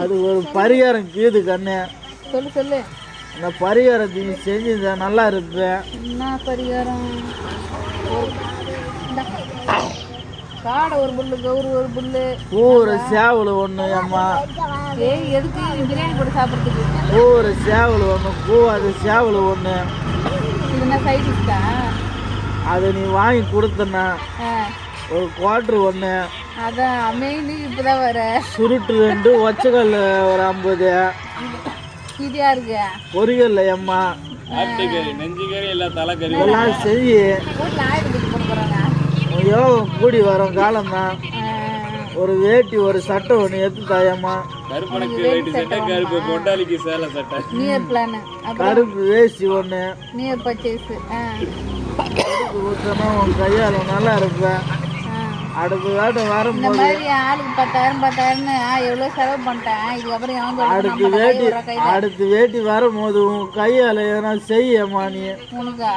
அது ஒரு பரிகாரம் கீது கண்ணு. சொல்லு. அந்த பரிகாரத்தை நீ செஞ்சிருந்தா நல்லா இருப்பேன். என்ன பரிகாரம்? காடை ஒரு புல்லு, கௌரு ஒரு புல்லு, பூரை சேவல் ஒன்று. அம்மா எதுக்கு பிரியாணி போட்டு சாப்பிட்றதுக்கு? பூரை சேவல் ஒன்று, பூவாது சேவல் ஒன்று. இதுனா சைடிஷ்டா? அதை நீ வாங்கி கொடுத்தனா ஒரு குவாட்ரு ஒன்று. அதான் மெயின் இப்போதான் வர. சுருட்டு 2, ஒச்சக்கல் ஒரு 50. இது யாருக்கு? பொரியல் அம்மா நெஞ்சுக்கறி எல்லாம் தலைக்கறி எல்லாம் செய்யி. வீட்டில் ஆயிரத்துக்கு போட போகிறாங்க. யோகம் கூடி வரும் காலம் தான். ஒரு வேட்டி ஒரு சட்டை ஒன்று எடுத்து தாயம்மா. கருப்பனுக்கு வேட்டி சட்டை, கருப்பு பொண்டாளிக்கு சேலை சட்டை. Near plan. கருப்பு வேஷ்டி ஒன்று. Near purchase. ஊற்றணும் உன் கையால் நல்லா இருப்பேன். அடுத்த வேட்டை இந்த வரும்போது மாதிரி ஆளுக்கு 10,000 எவ்வளோ செலவு பண்ணிட்டேன். இதுக்கப்புறம் அடுத்து வேட்டி வரும்போது உன் கையால் எதனா செய்யம்மா நீ. உனக்கா?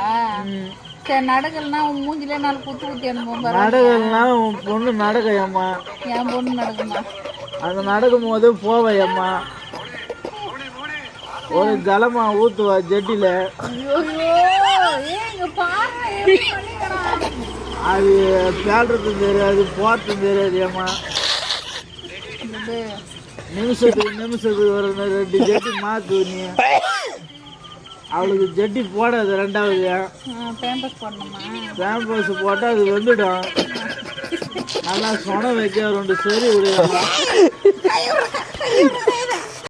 சரி, நடக்கலன்னா உன் மூஞ்சிலே 4 குத்தி அனுப்புவோம். நடக்கலன்னா உன் பொண்ணு நடக்கையம்மா. என் பொண்ணு நடக்குமா? அந்த நடக்கும் போது போவையம்மா. ஒரு ஜலமா ஊத்துவா ஜெட்டில. அது பேடுறதும் தெரியாது, போறதும் தெரியாது அம்மா. நிமிஷத்துக்கு ஒரு 2 ஜெட்டி மாத்து நீ. அவளுக்கு ஜெட்டி போடாது. 2வது பேம்பஸ் போட்டால் அது வந்துடும். நல்லா சொன வைக்க 2 சொறி விடுவாங்க.